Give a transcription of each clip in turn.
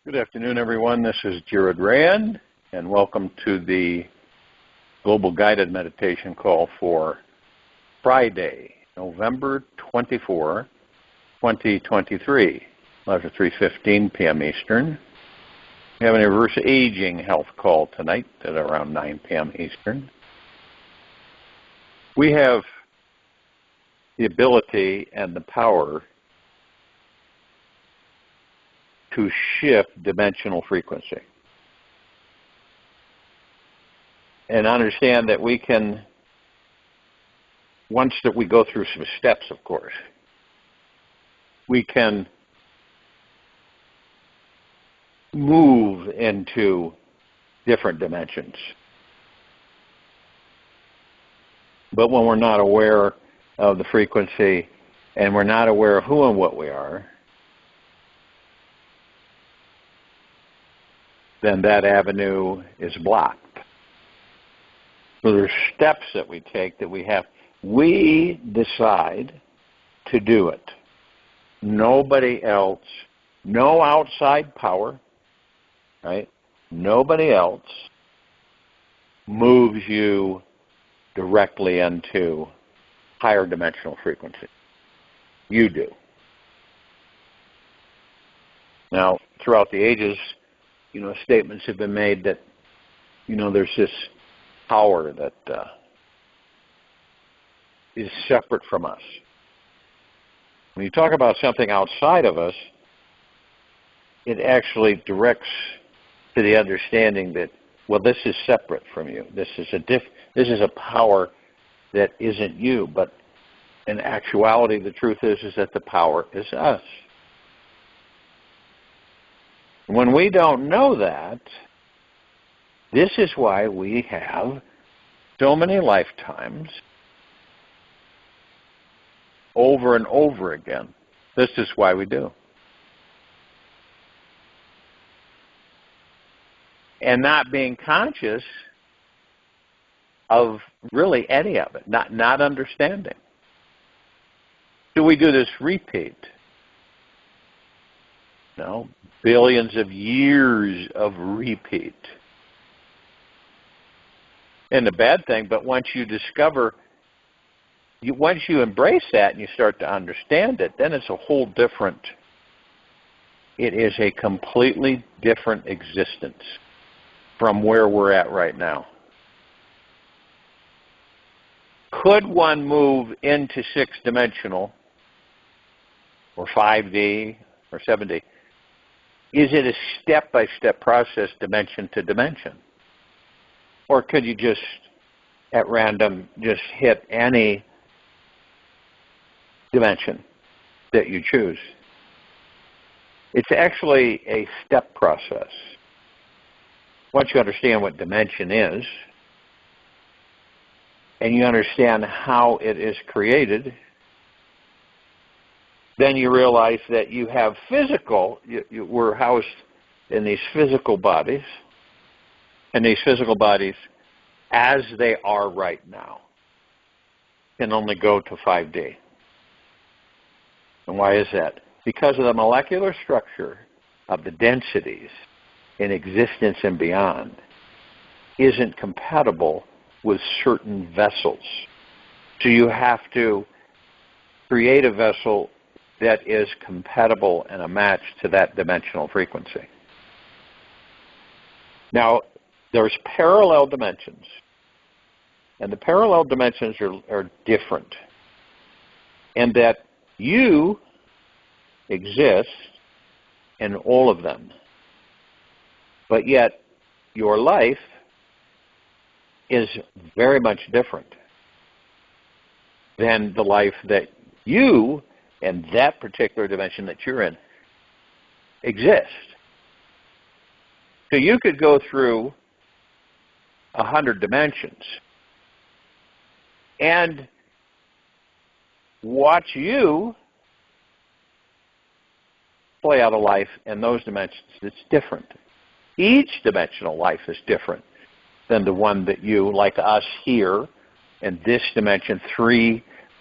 Good afternoon, everyone. This is Jared Rand, and welcome to the Global Guided Meditation Call for Friday, November 24, 2023, 3:15 p.m. Eastern. We have an reverse aging health call tonight at around 9 p.m. Eastern. We have the ability and the power to shift dimensional frequency. And understand that we can, once that we go through some steps, of course, we can move into different dimensions. But when we're not aware of the frequency and we're not aware of who and what we are, then that avenue is blocked. So there's steps that we take that we have. We decide to do it. Nobody else, no outside power, right? Nobody else moves you directly into higher dimensional frequency. You do. Now, throughout the ages, statements have been made that, there's this power that is separate from us. When you talk about something outside of us, it actually directs to the understanding that, this is separate from you. This is a power that isn't you. But in actuality, the truth is that the power is us. When we don't know that, this is why we have so many lifetimes over and over again. This is why we do. And not being conscious of really any of it, not understanding. Do we do this repeat? No, billions of years of repeat. And the bad thing, but once you discover, once you embrace that and you start to understand it, then it's a whole different, it is a completely different existence from where we're at right now. Could one move into six-dimensional or 5D or 7D? Is it a step-by-step process, dimension to dimension? Or could you just, at random, just hit any dimension that you choose? It's actually a step process. Once you understand what dimension is, and you understand how it is created, then you realize that you have physical, we're housed in these physical bodies, and these physical bodies, as they are right now, can only go to 5D. And why is that? Because of the molecular structure of the densities in existence and beyond isn't compatible with certain vessels. So you have to create a vessel that is compatible and a match to that dimensional frequency. Now, there's parallel dimensions, and the parallel dimensions are different in that you exist in all of them, but yet your life is very much different than the life that you and that particular dimension that you're in exist. So you could go through 100 dimensions and watch you play out a life in those dimensions that's different. Each dimensional life is different than the one that you, like us here, in this dimension,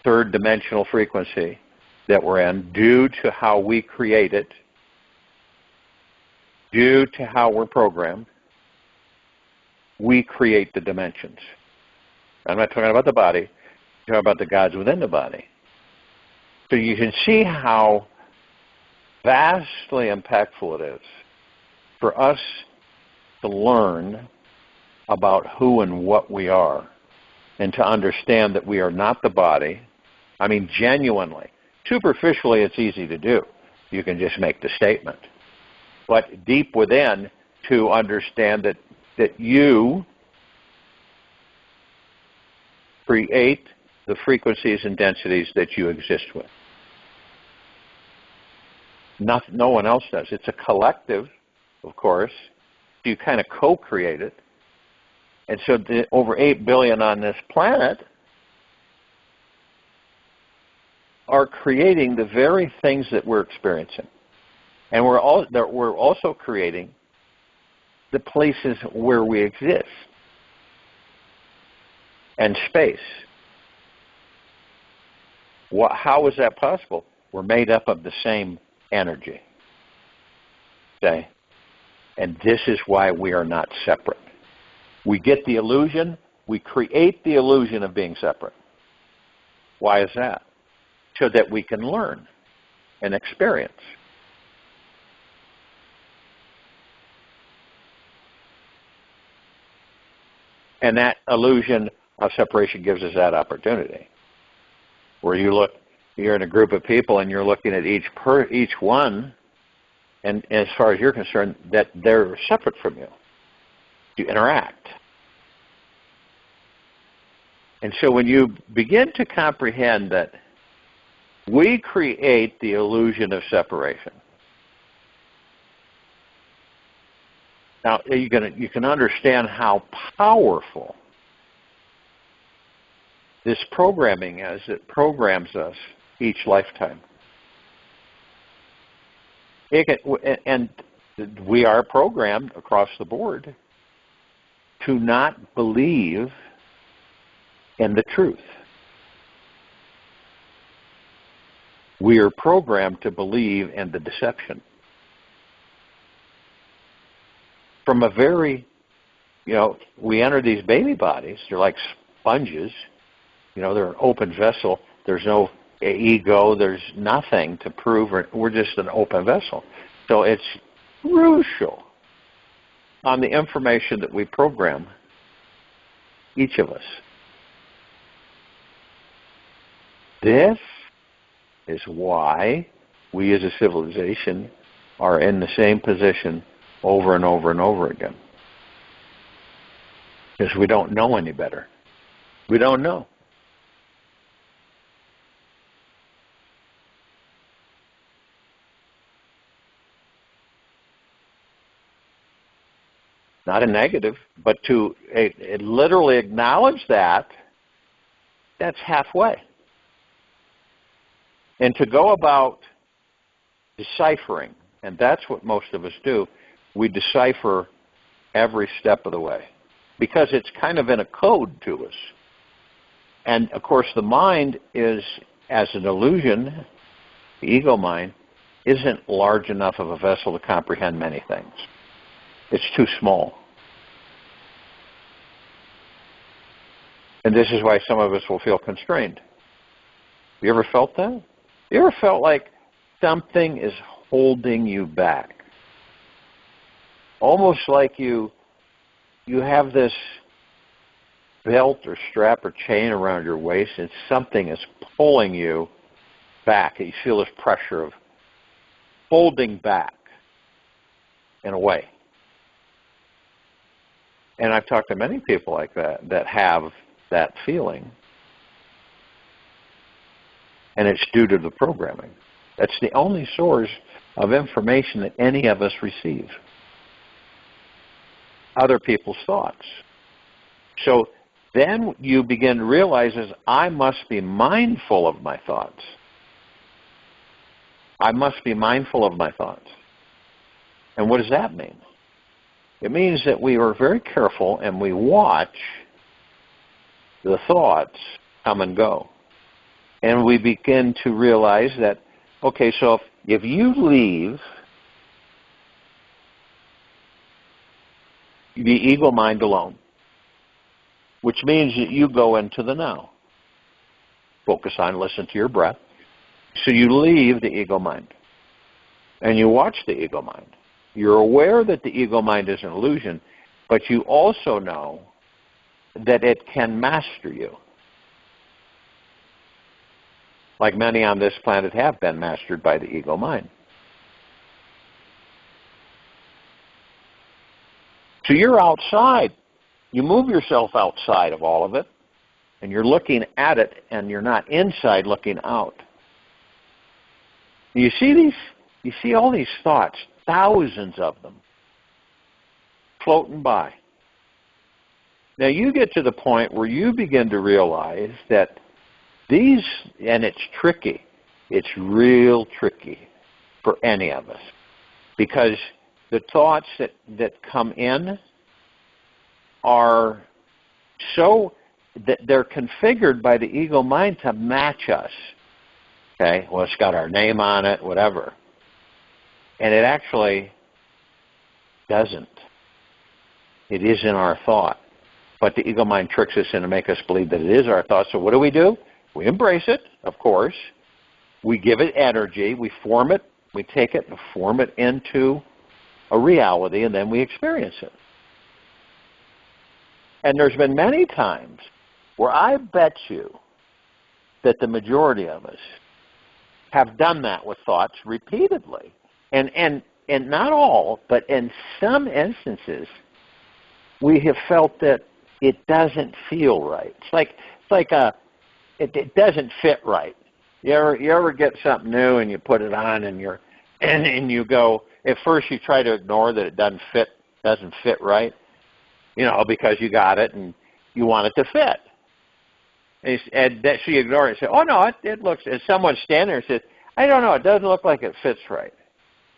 third dimensional frequency that we're in, due to how we create it, due to how we're programmed, we create the dimensions. I'm not talking about the body. I'm talking about the gods within the body. So you can see how vastly impactful it is for us to learn about who and what we are and to understand that we are not the body. I mean, genuinely. Superficially, it's easy to do. You can just make the statement. But deep within, to understand that you create the frequencies and densities that you exist with. No one else does. It's a collective, of course. You kind of co-create it. And so over 8 billion on this planet are creating the very things that we're experiencing. And we're also creating the places where we exist and space. How is that possible? We're made up of the same energy. Okay? And this is why we are not separate. We get the illusion, we create the illusion of being separate. Why is that? So that we can learn and experience. And that illusion of separation gives us that opportunity. Where you're in a group of people and you're looking at each one, and as far as you're concerned, that they're separate from you. You interact. And so when you begin to comprehend that we create the illusion of separation, now you can understand how powerful this programming is. It programs us each lifetime. And we are programmed across the board to not believe in the truth. We are programmed to believe in the deception. From a very, we enter these baby bodies, they're like sponges, they're an open vessel, there's no ego, there's nothing to prove, we're just an open vessel. So it's crucial on the information that we program, each of us. This is why we as a civilization are in the same position over and over and over again. Because we don't know any better. We don't know. Not a negative, but to literally acknowledge that's halfway. And to go about deciphering, and that's what most of us do, we decipher every step of the way because it's kind of in a code to us. And, of course, the mind is, as an illusion, the ego mind, isn't large enough of a vessel to comprehend many things. It's too small. And this is why some of us will feel constrained. You ever felt that? You ever felt like something is holding you back? Almost like you have this belt or strap or chain around your waist and something is pulling you back. You feel this pressure of holding back in a way. And I've talked to many people like that have that feeling. And it's due to the programming. That's the only source of information that any of us receive. Other people's thoughts. So then you begin to realize I must be mindful of my thoughts. I must be mindful of my thoughts. And what does that mean? It means that we are very careful and we watch the thoughts come and go. And we begin to realize that, okay, so if you leave the ego mind alone, which means that you go into the now. Focus on, listen to your breath. So you leave the ego mind, and you watch the ego mind. You're aware that the ego mind is an illusion, but you also know that it can master you. Like many on this planet have been mastered by the ego mind. So you're outside. You move yourself outside of all of it, and you're looking at it, and you're not inside looking out. You see all these thoughts, thousands of them, floating by. Now you get to the point where you begin to realize that these, and it's tricky, it's real tricky for any of us, because the thoughts that come in are so that they're configured by the ego mind to match us. Okay, well, it's got our name on it, whatever. And it actually doesn't. It is in our thought. But the ego mind tricks us in to make us believe that it is our thought. So what do? We embrace it, of course. We give it energy. We form it. We take it and form it into a reality, and then we experience it. And there's been many times where I bet you that the majority of us have done that with thoughts repeatedly. And not all, but in some instances, we have felt that it doesn't feel right. It doesn't fit right. You ever get something new and you put it on and you go, at first you try to ignore that it doesn't fit right, because you got it and you want it to fit. And that so you ignore it and say, oh no, it looks, and someone's standing there and says, I don't know, it doesn't look like it fits right.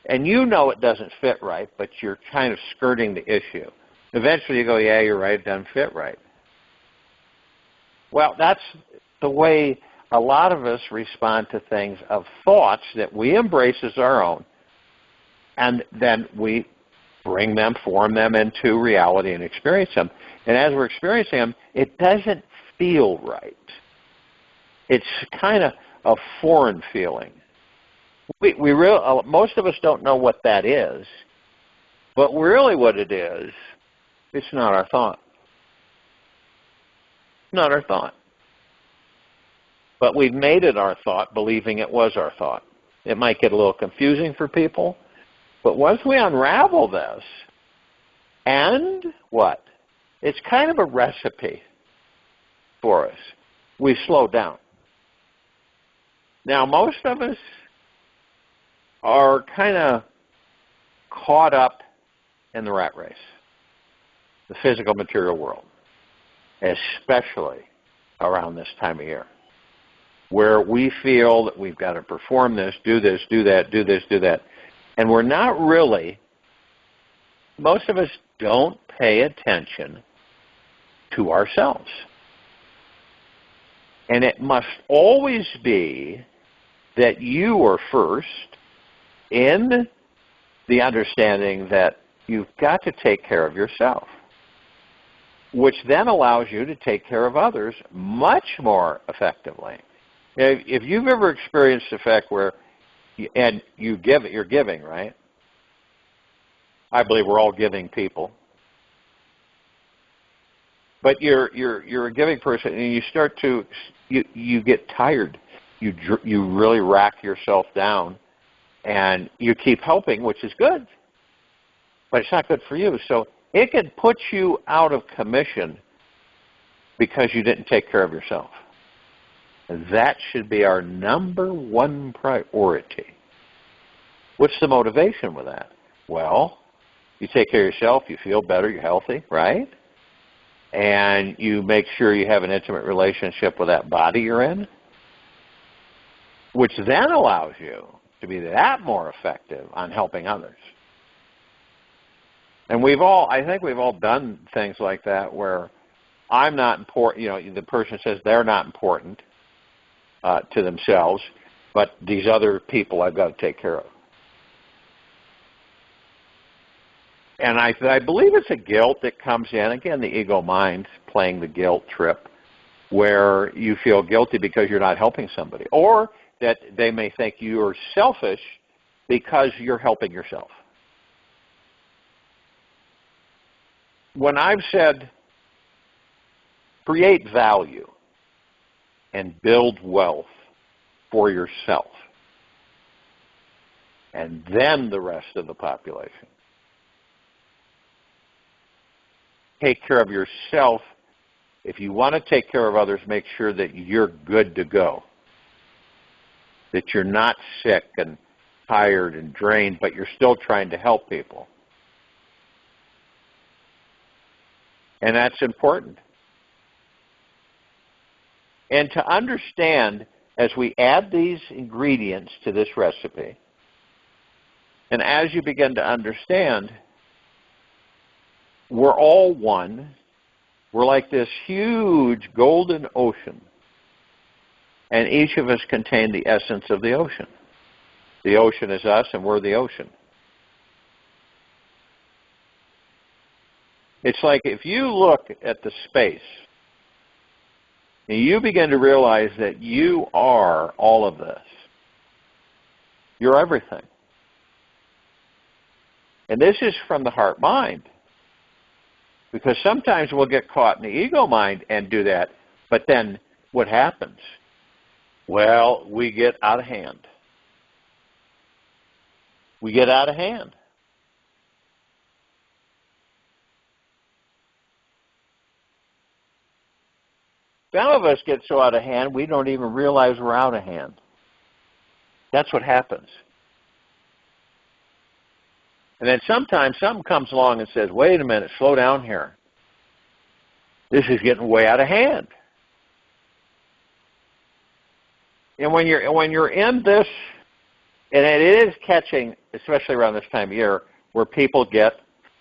And you know it doesn't fit right, but you're kind of skirting the issue. Eventually you go, yeah, you're right, it doesn't fit right. Well, that's the way a lot of us respond to things of thoughts that we embrace as our own, and then we bring them, form them into reality and experience them. And as we're experiencing them, it doesn't feel right. It's kind of a foreign feeling. Most of us don't know what that is, but really what it is, it's not our thought. Not our thought. But we've made it our thought, believing it was our thought. It might get a little confusing for people, but once we unravel this, and what? It's kind of a recipe for us. We slow down. Now, most of us are kind of caught up in the rat race, the physical material world, especially around this time of year, where we feel that we've got to perform this, do that, do this, do that. And we're not really, most of us don't pay attention to ourselves. And it must always be that you are first in the understanding that you've got to take care of yourself, which then allows you to take care of others much more effectively. If you've ever experienced the fact where, you're giving, right? I believe we're all giving people. But you're a giving person, and you start to, you get tired. You really rack yourself down, and you keep helping, which is good, but it's not good for you. So it can put you out of commission because you didn't take care of yourself. And that should be our number one priority. What's the motivation with that? Well, you take care of yourself, you feel better, you're healthy, right? And you make sure you have an intimate relationship with that body you're in, which then allows you to be that more effective on helping others. And I think we've all done things like that where I'm not important, the person says they're not important to themselves, but these other people I've got to take care of. And I believe it's a guilt that comes in, again, the ego mind playing the guilt trip, where you feel guilty because you're not helping somebody, or that they may think you're selfish because you're helping yourself. When I've said create value and build wealth for yourself, and then the rest of the population, take care of yourself. If you want to take care of others, make sure that you're good to go, that you're not sick and tired and drained, but you're still trying to help people. And that's important. And to understand, as we add these ingredients to this recipe, and as you begin to understand, we're all one. We're like this huge golden ocean, and each of us contain the essence of the ocean. The ocean is us, and we're the ocean. It's like if you look at the space, and you begin to realize that you are all of this. You're everything. And this is from the heart mind. Because sometimes we'll get caught in the ego mind and do that, but then what happens? Well, we get out of hand. We get out of hand. Some of us get so out of hand, we don't even realize we're out of hand. That's what happens. And then sometimes something comes along and says, wait a minute, slow down here. This is getting way out of hand. And when you're in this, and it is catching, especially around this time of year, where people get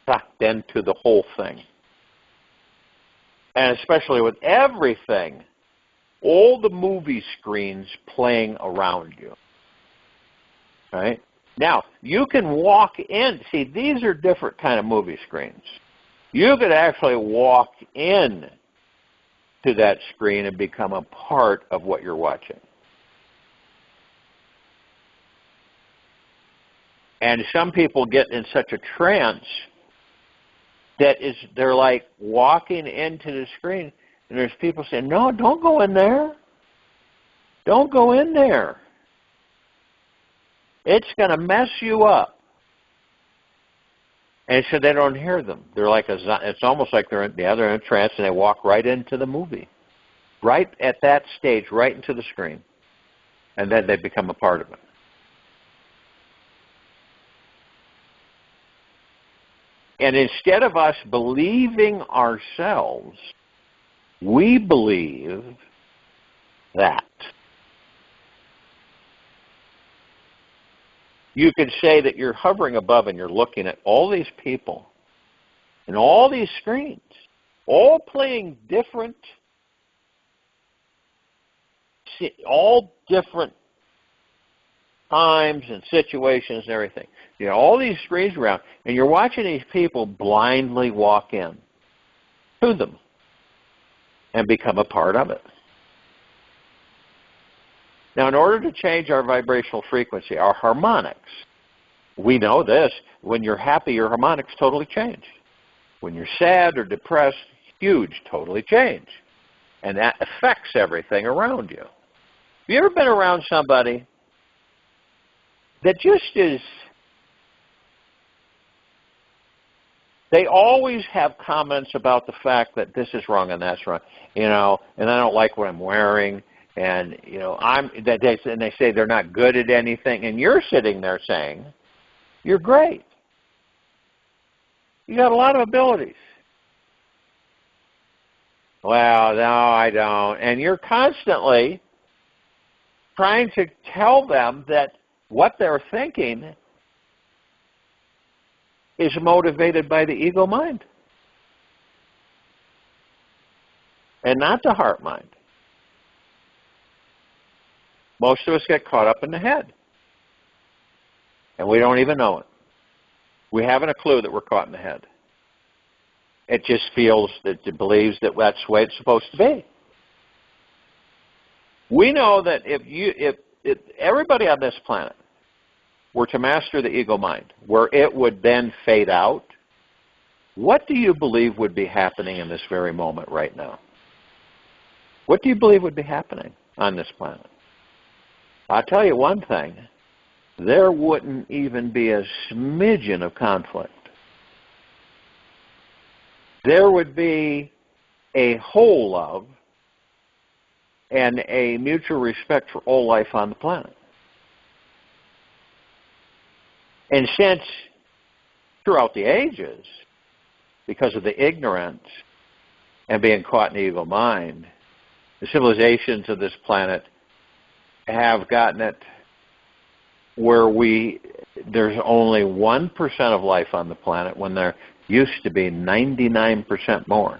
sucked into the whole thing. And especially with everything, all the movie screens playing around you. Right? Now, you can walk in. See, these are different kind of movie screens. You could actually walk in to that screen and become a part of what you're watching. And some people get in such a trance that they're like walking into the screen, and there's people saying, no, don't go in there. Don't go in there. It's going to mess you up. And so they don't hear them. They're like it's almost like they're in a trance, and they walk right into the movie, right at that stage, right into the screen, and then they become a part of it. And instead of us believing ourselves, we believe that. You could say that you're hovering above and you're looking at all these people and all these screens, all playing different times and situations and everything. You know, all these screens around, and you're watching these people blindly walk in to them and become a part of it. Now, in order to change our vibrational frequency, our harmonics, we know this, when you're happy, your harmonics totally change. When you're sad or depressed, huge, totally change. And that affects everything around you. Have you ever been around somebody that just is, they always have comments about the fact that this is wrong and that's wrong, you know, and I don't like what I'm wearing, and, you know, and they say they're not good at anything, and you're sitting there saying, you're great. You got a lot of abilities. Well, no, I don't. And you're constantly trying to tell them that what they're thinking is motivated by the ego mind and not the heart mind. Most of us get caught up in the head, and we don't even know it. We haven't a clue that we're caught in the head. It just feels that it believes that that's the way it's supposed to be. We know that if everybody on this planet were to master the ego mind, where it would then fade out, what do you believe would be happening in this very moment right now? What do you believe would be happening on this planet? I'll tell you one thing. There wouldn't even be a smidgen of conflict. There would be a whole love and a mutual respect for all life on the planet. And since throughout the ages, because of the ignorance and being caught in the ego mind, the civilizations of this planet have gotten it where there's only 1% of life on the planet when there used to be 99% more.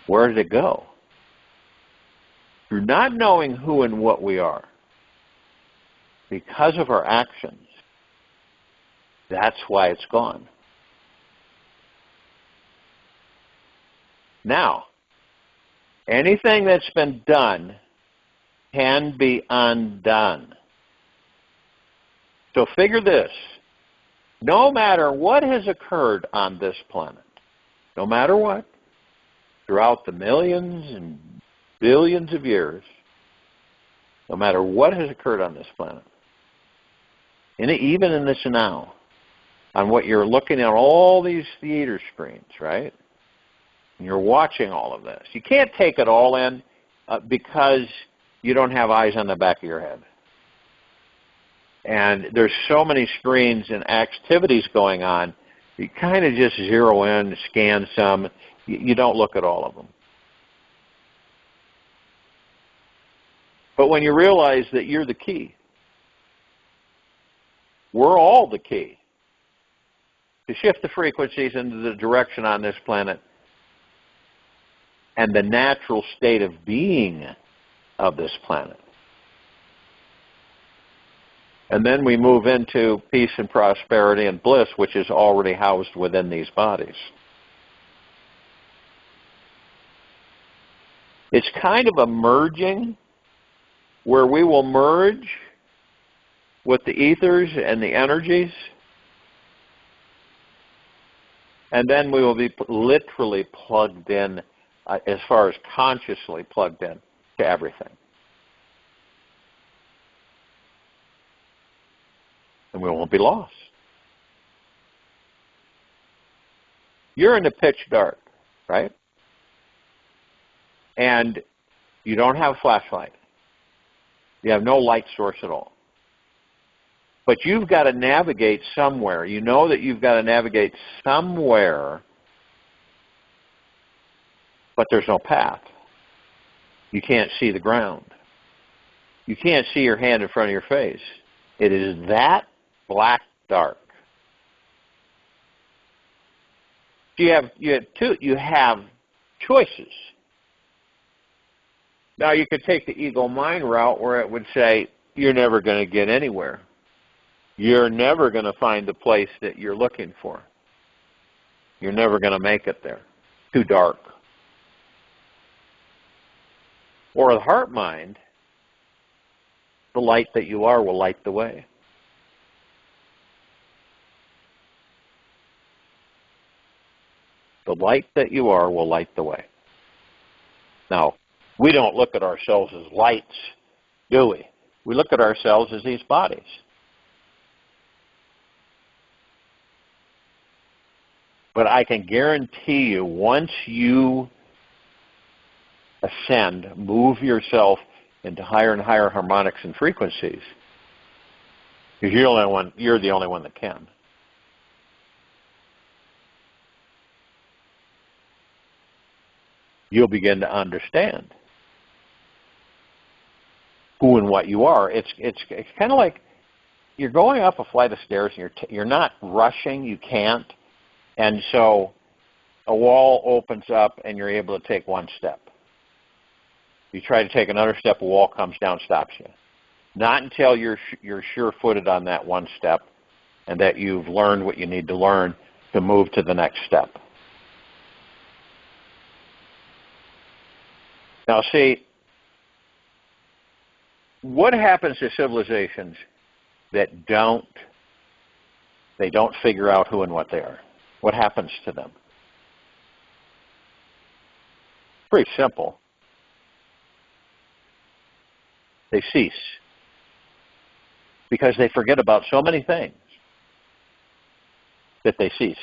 Where did it go? Through not knowing who and what we are, because of our actions, that's why it's gone. Now, anything that's been done can be undone. So figure this. No matter what has occurred on this planet, no matter what, throughout the millions and billions of years, no matter what has occurred on this planet, even in this now, on what you're looking at, all these theater screens, right? And you're watching all of this. You can't take it all in because you don't have eyes on the back of your head. And there's so many screens and activities going on, you kind of just zero in, scan some. You don't look at all of them. But when you realize that you're the key, we're all the key to shift the frequencies into the direction on this planet and the natural state of being of this planet. And then we move into peace and prosperity and bliss, which is already housed within these bodies. It's kind of a merging where we will merge with the ethers and the energies, and then we will be literally plugged in, as far as consciously plugged in, to everything. And we won't be lost. You're in the pitch dark, right? And you don't have a flashlight. You have no light source at all. But you've got to navigate somewhere. You know that you've got to navigate somewhere, but there's no path. You can't see the ground. You can't see your hand in front of your face. It is that black dark. You have choices. Now you could take the ego mind route where it would say, you're never going to get anywhere. You're never going to find the place that you're looking for. You're never going to make it there. Too dark. Or the heart mind, the light that you are will light the way. The light that you are will light the way. Now, we don't look at ourselves as lights, do we? We look at ourselves as these bodies. But I can guarantee you, once you ascend, move yourself into higher and higher harmonics and frequencies, because you're the only one that can. You'll begin to understand who and what you are. It's kind of like you're going up a flight of stairs and you're not rushing. You can't, and so a wall opens up and you're able to take one step. You try to take another step, a wall comes down, stops you. Not until you're sure-footed on that one step and that you've learned what you need to learn to move to the next step. Now, see, what happens to civilizations that don't figure out who and what they are? What happens to them? Pretty simple. They cease. Because they forget about so many things that they cease.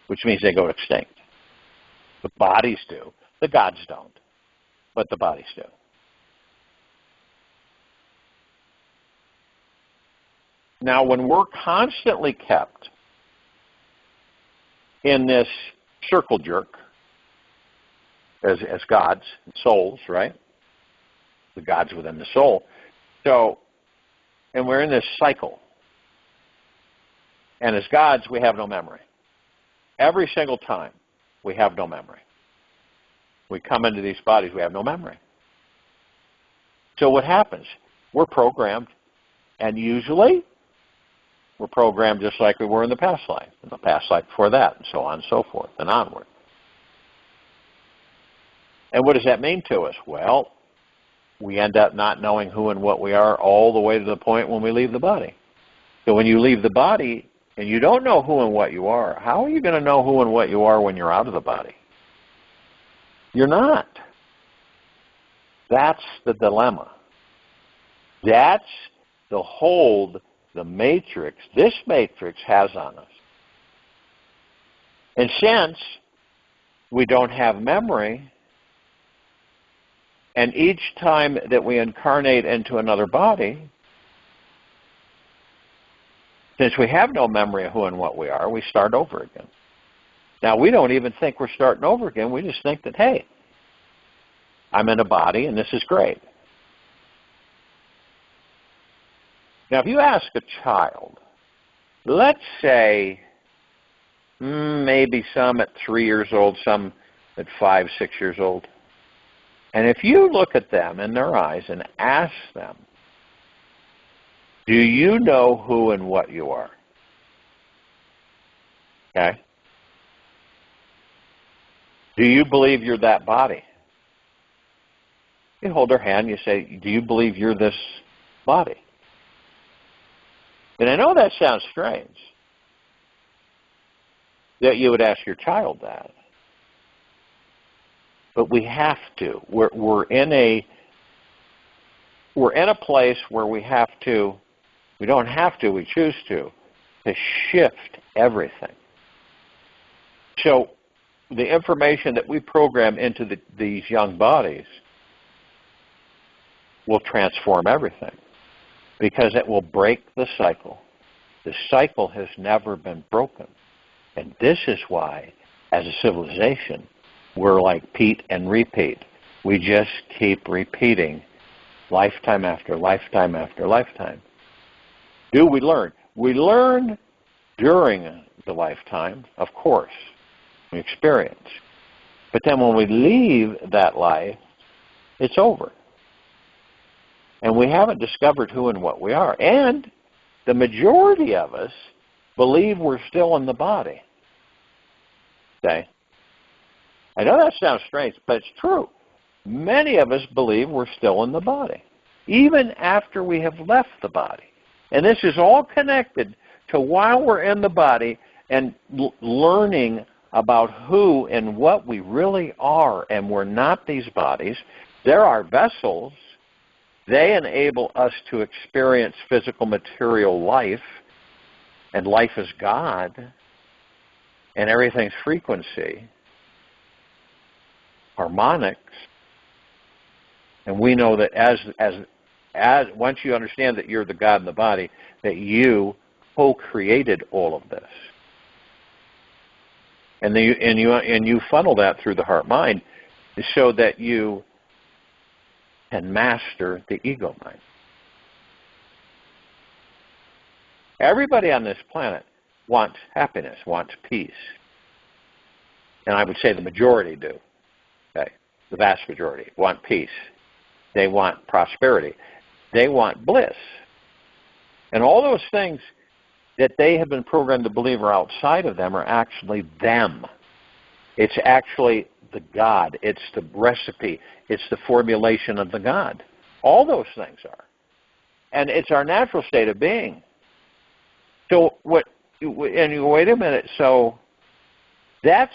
Which means they go extinct. The bodies do. The gods don't. But the bodies do. Now, when we're constantly kept in this circle jerk as gods and souls, right? The gods within the soul. So, and we're in this cycle. And as gods, we have no memory. Every single time, we have no memory. We come into these bodies, we have no memory. So what happens? We're programmed, and usually we're programmed just like we were in the past life, and the past life before that, and so on and so forth, and onward. And what does that mean to us? Well, we end up not knowing who and what we are all the way to the point when we leave the body. So when you leave the body and you don't know who and what you are, how are you going to know who and what you are when you're out of the body? You're not. That's the dilemma. That's the hold the matrix, this matrix, has on us. And since we don't have memory, and each time that we incarnate into another body, since we have no memory of who and what we are, we start over again. Now, we don't even think we're starting over again. We just think that, hey, I'm in a body and this is great. Now, if you ask a child, let's say maybe some at 3 years old, some at 5, 6 years old, and if you look at them in their eyes and ask them, do you know who and what you are? Okay? Do you believe you're that body? You hold their hand, you say, do you believe you're this body? And I know that sounds strange, that you would ask your child that. But we have to. We're in a place where we have to, we don't have to, we choose to shift everything. So the information that we program into these young bodies will transform everything, because it will break the cycle. The cycle has never been broken. And this is why, as a civilization, we're like Pete and repeat. We just keep repeating lifetime after lifetime after lifetime. Do we learn? We learn during the lifetime, of course. We experience. But then when we leave that life, it's over. And we haven't discovered who and what we are. And the majority of us believe we're still in the body. Okay? I know that sounds strange, but it's true. Many of us believe we're still in the body, even after we have left the body. And this is all connected to while we're in the body and learning about who and what we really are. And we're not these bodies. There are vessels. They enable us to experience physical material life, and life is God, and everything's frequency, harmonics. And we know that as once you understand that you're the God in the body, that you co-created all of this. And you funnel that through the heart-mind so that you can master the ego mind. Everybody on this planet wants happiness, wants peace. And I would say the majority do. Okay? The vast majority want peace. They want prosperity. They want bliss. And all those things that they have been programmed to believe are outside of them are actually them. It's actually the God. It's the recipe. It's the formulation of the God. All those things are. And it's our natural state of being. So and you wait a minute, so that's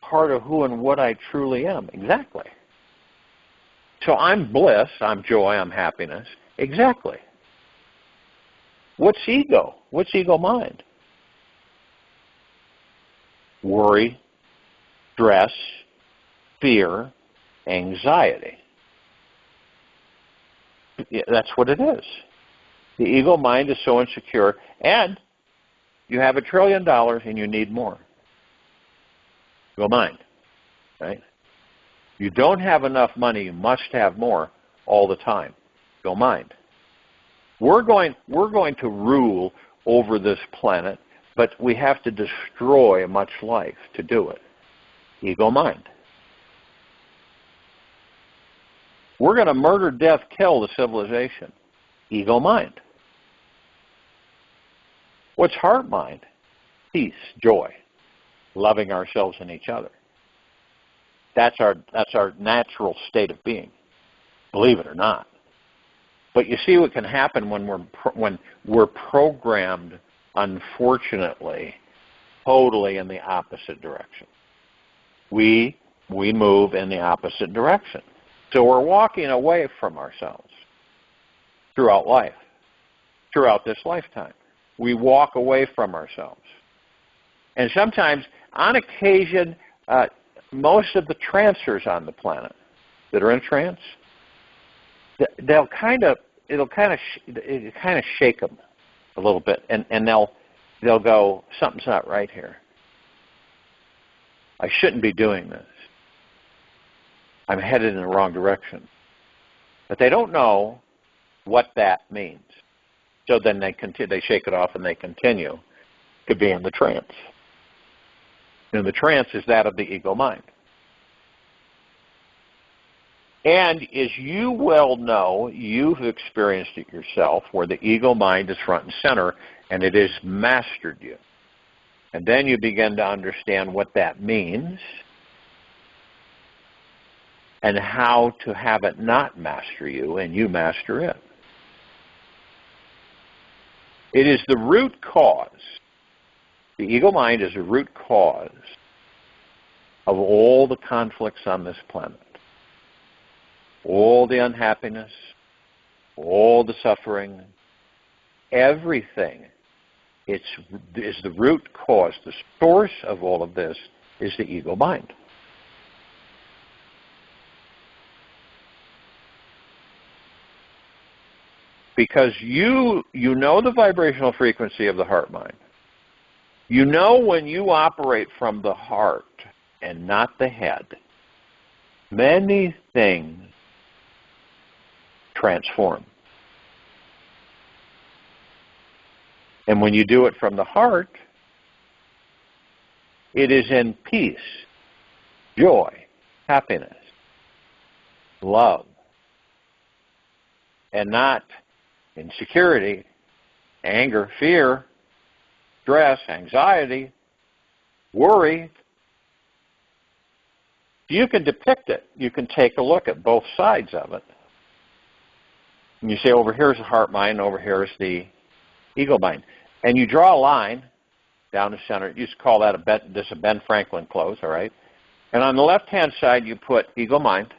part of who and what I truly am. Exactly. So I'm bliss, I'm joy, I'm happiness. Exactly. What's ego? What's ego mind? Worry, stress, fear, anxiety. Yeah, that's what it is. The ego mind is so insecure, and you have $1 trillion and you need more. Ego mind, right? You don't have enough money, you must have more all the time. Ego mind. We're going to rule over this planet, but we have to destroy much life to do it. Ego mind. We're going to murder, death, kill the civilization. Ego mind. What's heart mind? Peace, joy, loving ourselves and each other. That's our natural state of being, believe it or not. But you see what can happen when we're programmed, unfortunately, totally in the opposite direction. We move in the opposite direction. So we're walking away from ourselves throughout life, throughout this lifetime. We walk away from ourselves. And sometimes, on occasion, most of the trancers on the planet that are in trance, it'll kind of shake them a little bit, and they'll go, something's not right here. I shouldn't be doing this. I'm headed in the wrong direction. But they don't know what that means. So then they shake it off and they continue to be in the trance. And the trance is that of the ego mind. And as you well know, you've experienced it yourself, where the ego mind is front and center, and it has mastered you. And then you begin to understand what that means and how to have it not master you, and you master it. It is the root cause. The ego mind is the root cause of all the conflicts on this planet. All the unhappiness, all the suffering, everything. Is the root cause. The source of all of this is the ego mind. Because you know the vibrational frequency of the heart mind. You know when you operate from the heart and not the head, many things transform. And when you do it from the heart, it is in peace, joy, happiness, love, and not insecurity, anger, fear, stress, anxiety, worry. You can depict it. You can take a look at both sides of it. And you say, over here is the heart mind, over here is the ego mind. And you draw a line down the center. You just call that a Ben Franklin close, all right? And on the left-hand side, you put ego mind.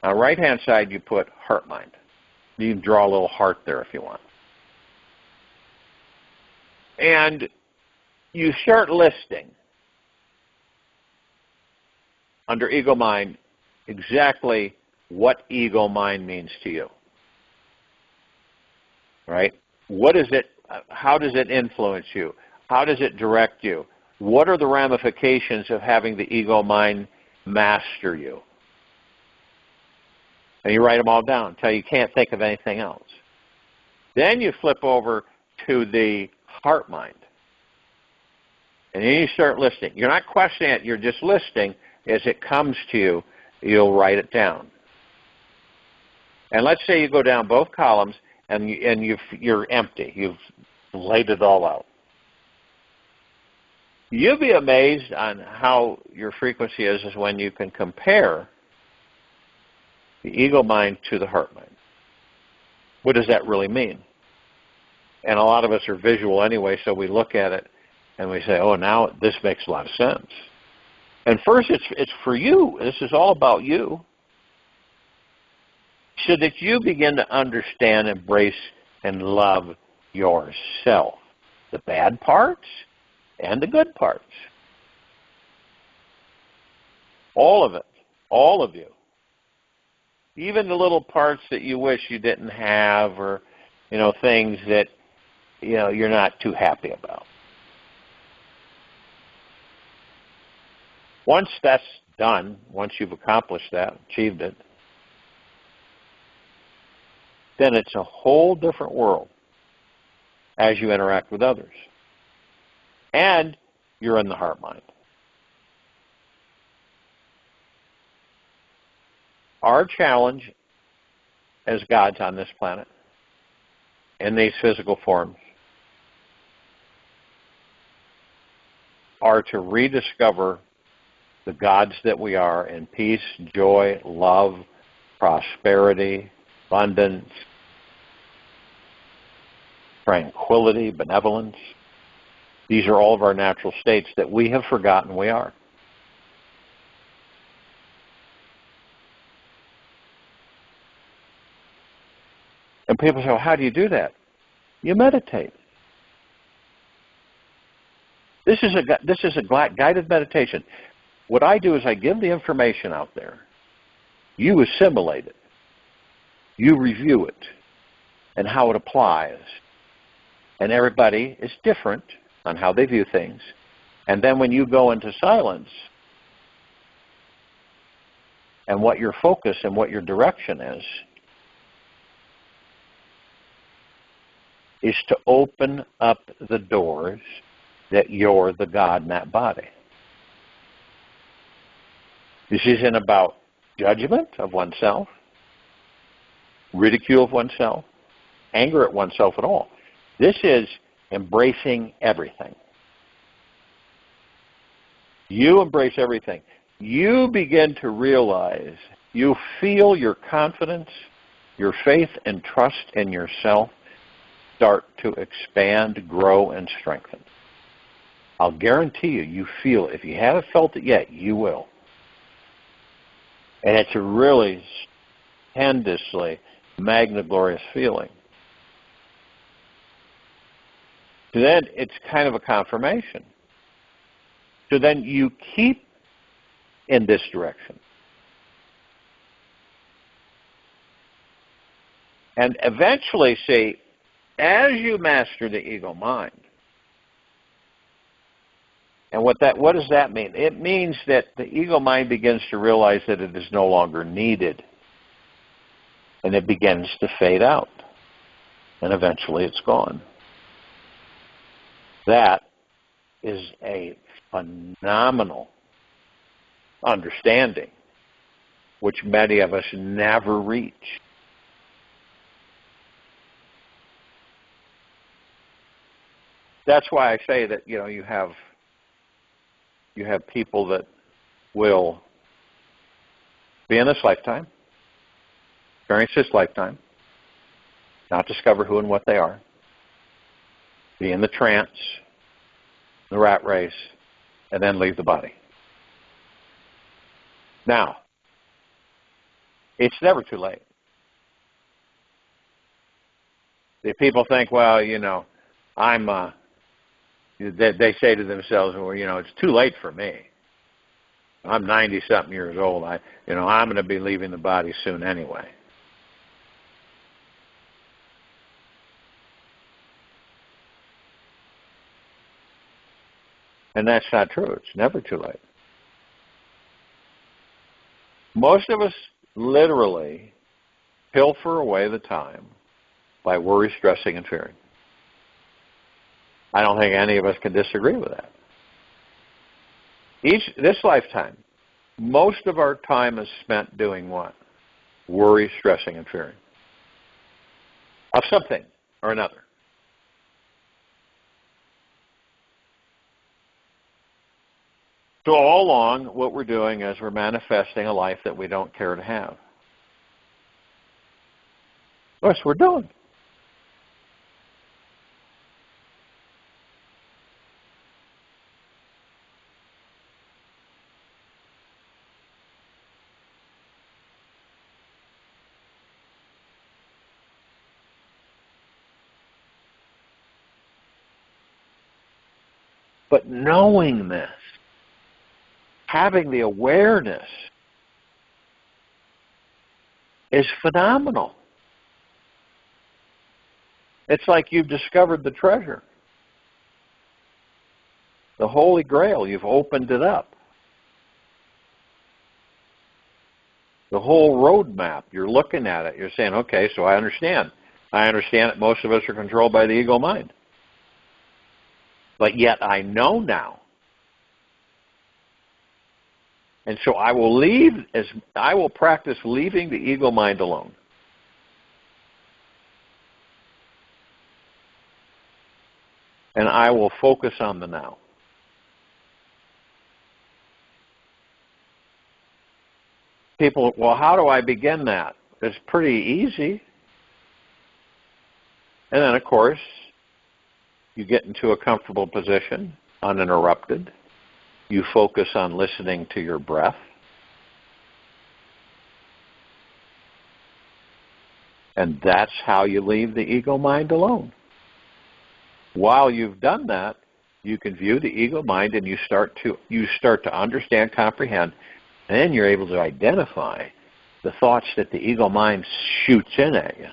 On the right-hand side, you put heart mind. You can draw a little heart there if you want. And you start listing under ego mind exactly what ego mind means to you. Right? What is it? How does it influence you? How does it direct you? What are the ramifications of having the ego mind master you? And you write them all down until you can't think of anything else. Then you flip over to the heart mind. And then you start listing. You're not questioning it, you're just listing. As it comes to you, you'll write it down. And let's say you go down both columns and you're empty. You've laid it all out. You'll be amazed on how your frequency is when you can compare the ego mind to the heart mind. What does that really mean? And a lot of us are visual anyway, so we look at it and we say, oh, now this makes a lot of sense. And first, it's for you. This is all about you. So that you begin to understand, embrace, and love yourself. The bad parts and the good parts. All of it. All of you. Even the little parts that you wish you didn't have, or, things that, you're not too happy about. Once that's done, once you've accomplished that, achieved it, then it's a whole different world as you interact with others. And you're in the heart mind. Our challenge as gods on this planet, in these physical forms, are to rediscover the gods that we are in peace, joy, love, prosperity, abundance, tranquility, benevolence. These are all of our natural states that we have forgotten we are. And people say, well, how do you do that? You meditate. This is a guided meditation. What I do is I give the information out there. You assimilate it. You review it and how it applies. And everybody is different on how they view things. And then when you go into silence and what your focus and what your direction is to open up the doors that you're the God in that body. This isn't about judgment of oneself, ridicule of oneself, anger at oneself at all. This is embracing everything. You embrace everything. You begin to realize, you feel your confidence, your faith and trust in yourself start to expand, grow, and strengthen. I'll guarantee you feel it. If you haven't felt it yet, you will. And it's a really stupendously magna-glorious feeling. So then it's kind of a confirmation. So then you keep in this direction. And eventually, see, as you master the ego mind, and what does that mean? It means that the ego mind begins to realize that it is no longer needed. And it begins to fade out. And eventually it's gone. That is a phenomenal understanding, which many of us never reach. That's why I say that, you have people that will be in this lifetime, experience this lifetime, not discover who and what they are, be in the trance, the rat race, and then leave the body. Now, it's never too late. The people think, well, they say to themselves, well, it's too late for me. I'm 90-something years old. I'm going to be leaving the body soon anyway. And that's not true. It's never too late. Most of us literally pilfer away the time by worry, stressing, and fearing. I don't think any of us can disagree with that. This lifetime, most of our time is spent doing what? Worry, stressing, and fearing. of something or another. So all along, what we're doing is we're manifesting a life that we don't care to have. That's what we're doing. But knowing this, having the awareness, is phenomenal. It's like you've discovered the treasure. The Holy Grail, you've opened it up. The whole roadmap, you're looking at it, you're saying, okay, so I understand. I understand that most of us are controlled by the ego mind. But yet I know now. And so I will practice leaving the ego mind alone. And I will focus on the now. People, well, how do I begin that? It's pretty easy. And then, of course, you get into a comfortable position, uninterrupted. You focus on listening to your breath. And that's how you leave the ego mind alone. While you've done that, you can view the ego mind and you start to understand, comprehend, and then you're able to identify the thoughts that the ego mind shoots in at you.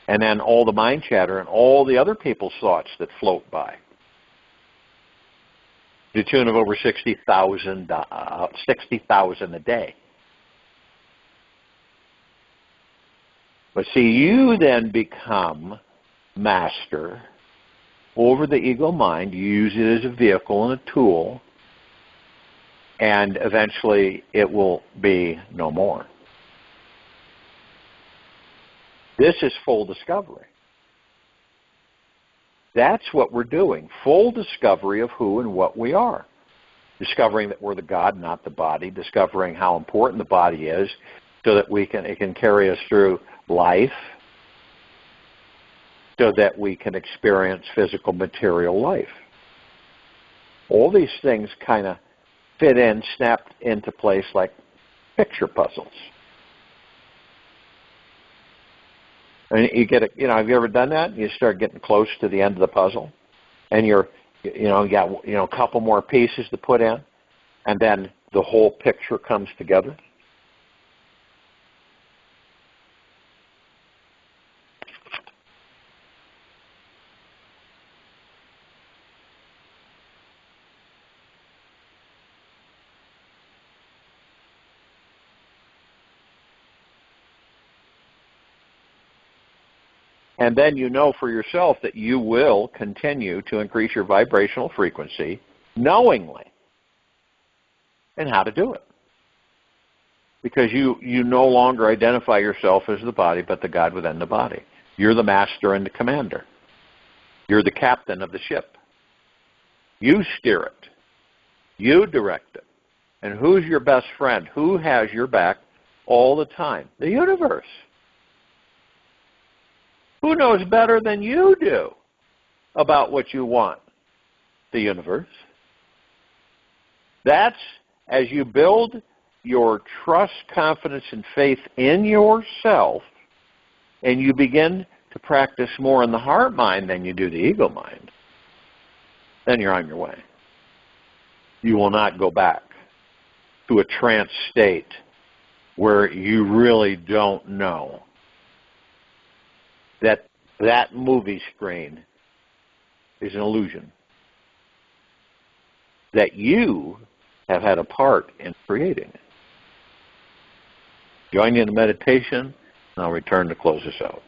And then all the mind chatter and all the other people's thoughts that float by. To the tune of over 60,000 a day. But see, you then become master over the ego mind. You use it as a vehicle and a tool, and eventually it will be no more. This is full discovery. That's what we're doing, full discovery of who and what we are. Discovering that we're the God, not the body, discovering how important the body is so that it can carry us through life, so that we can experience physical material life. All these things kind of fit in, snapped into place like picture puzzles. And you get have you ever done that? You start getting close to the end of the puzzle, and you got a couple more pieces to put in, and then the whole picture comes together. And then you know for yourself that you will continue to increase your vibrational frequency knowingly, and how to do it. Because you no longer identify yourself as the body, but the God within the body. You're the master and the commander. You're the captain of the ship. You steer it. You direct it. And who's your best friend? Who has your back all the time? The universe. Who knows better than you do about what you want? The universe. That's as you build your trust, confidence, and faith in yourself, and you begin to practice more in the heart mind than you do the ego mind, then you're on your way. You will not go back to a trance state where you really don't know that movie screen is an illusion that you have had a part in creating. Join you in the meditation, and I'll return to close this out.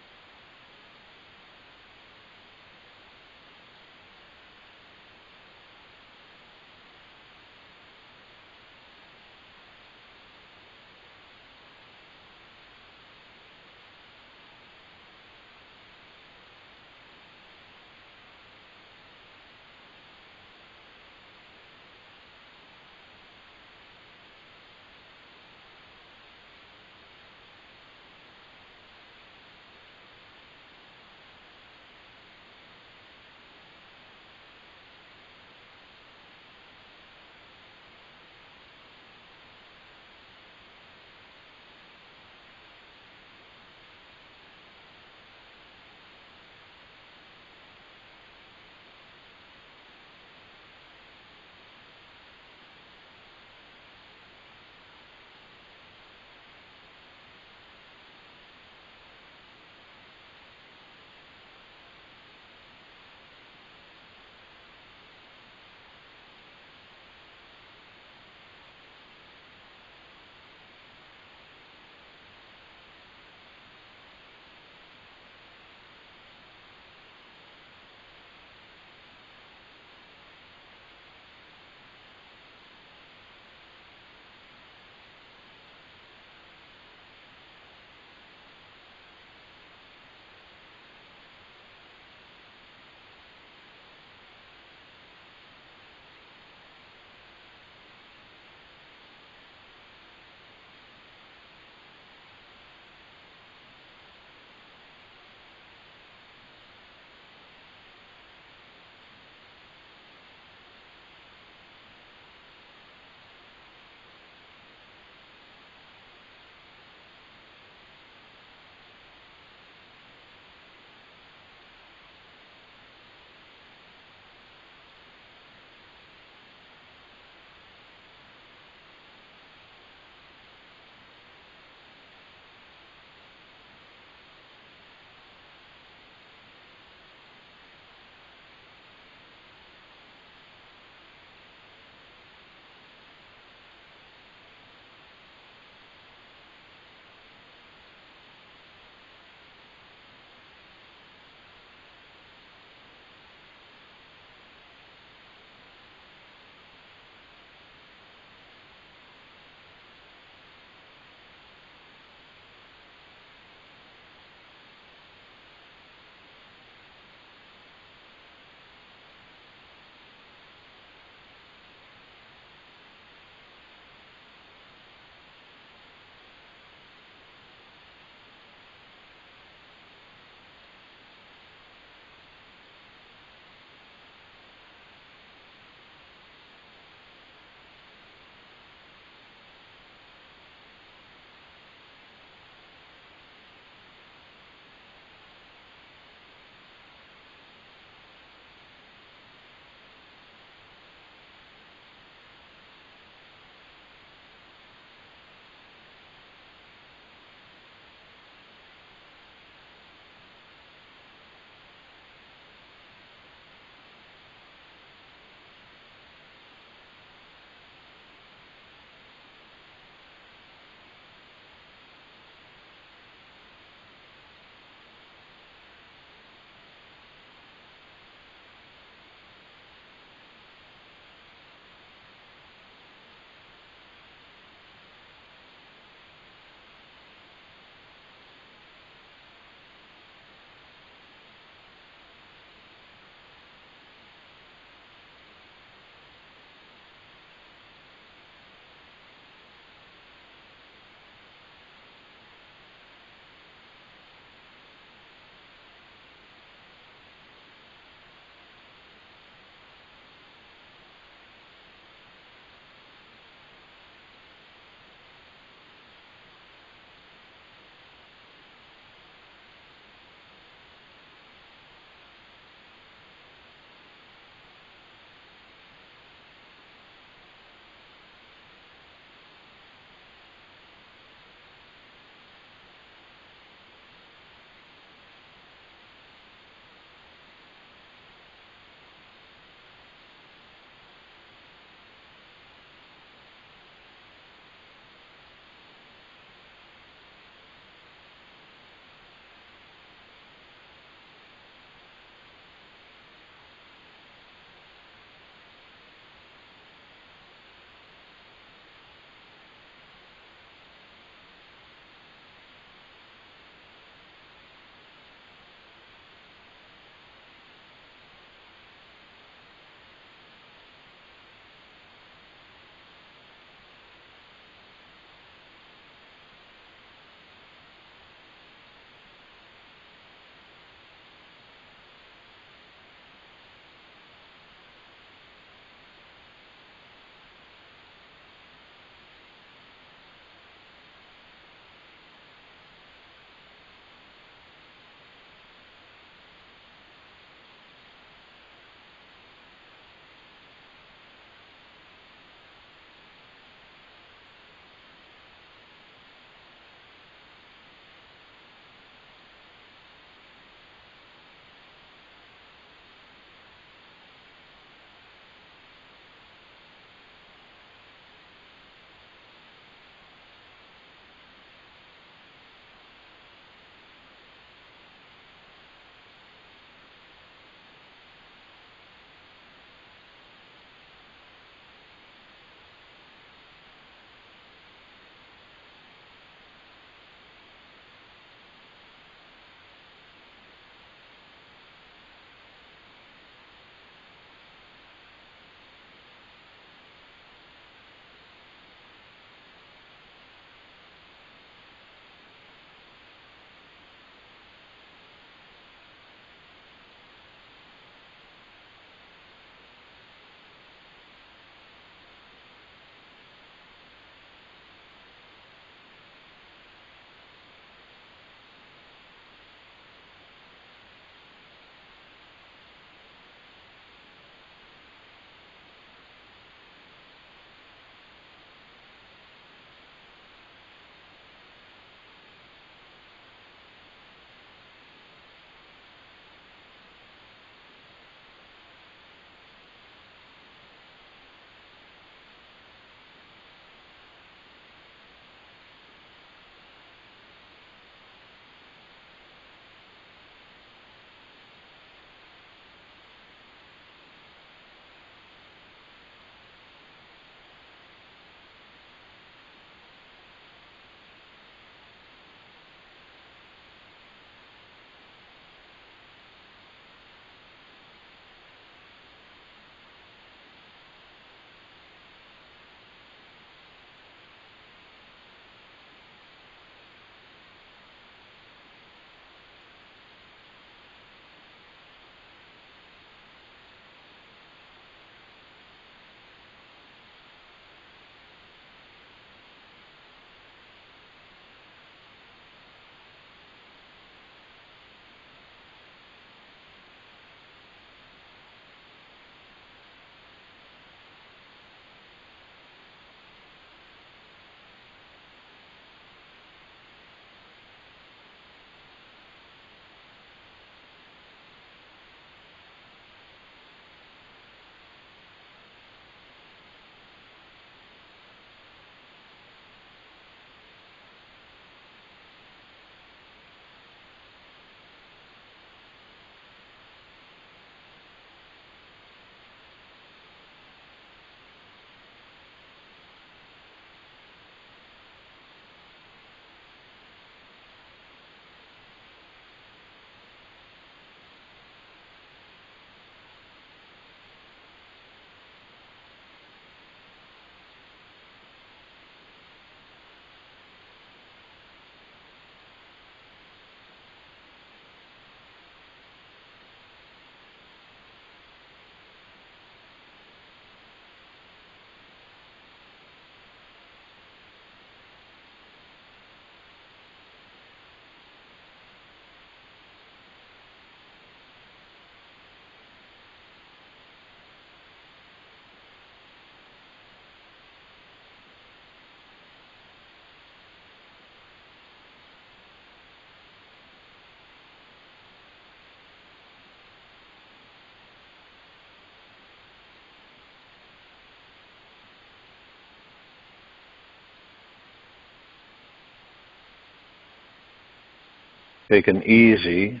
Take an easy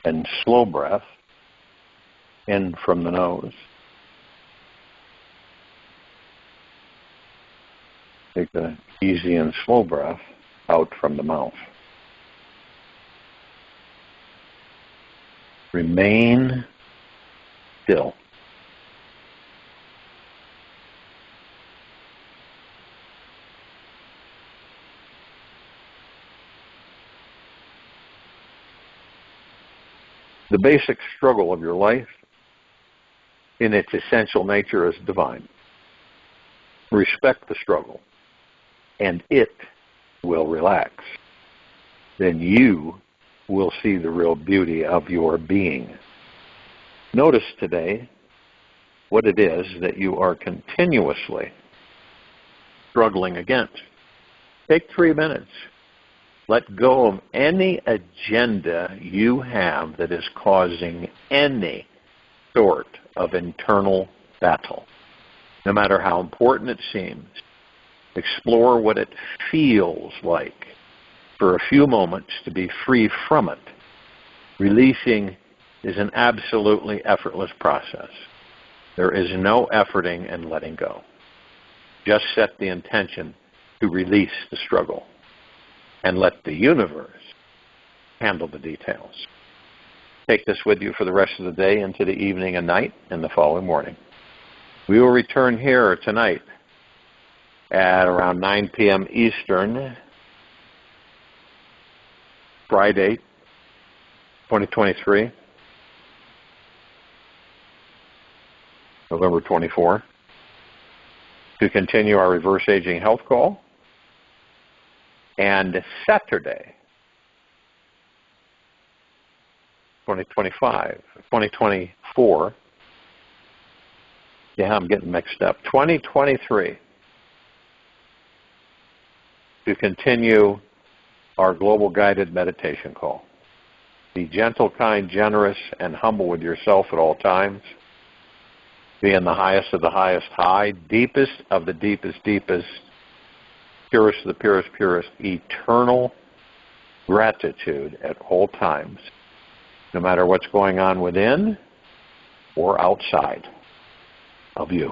and slow breath in from the nose. Take the easy and slow breath out from the mouth. Remain still. The basic struggle of your life in its essential nature is divine. Respect the struggle, and it will relax. Then you will see the real beauty of your being. Notice today what it is that you are continuously struggling against. Take 3 minutes. Let go of any agenda you have that is causing any sort of internal battle. No matter how important it seems, explore what it feels like for a few moments to be free from it. Releasing is an absolutely effortless process. There is no efforting and letting go. Just set the intention to release the struggle and let the universe handle the details. Take this with you for the rest of the day into the evening and night and the following morning. We will return here tonight at around 9 p.m. Eastern, Friday, 2023, November 24, to continue our reverse aging health call. And Saturday, 2024, yeah, I'm getting mixed up, 2023, to continue our global guided meditation call. Be gentle, kind, generous, and humble with yourself at all times. Be in the highest of the highest high, deepest of the deepest, deepest, purest of the purest, purest, eternal gratitude at all times, no matter what's going on within or outside of you.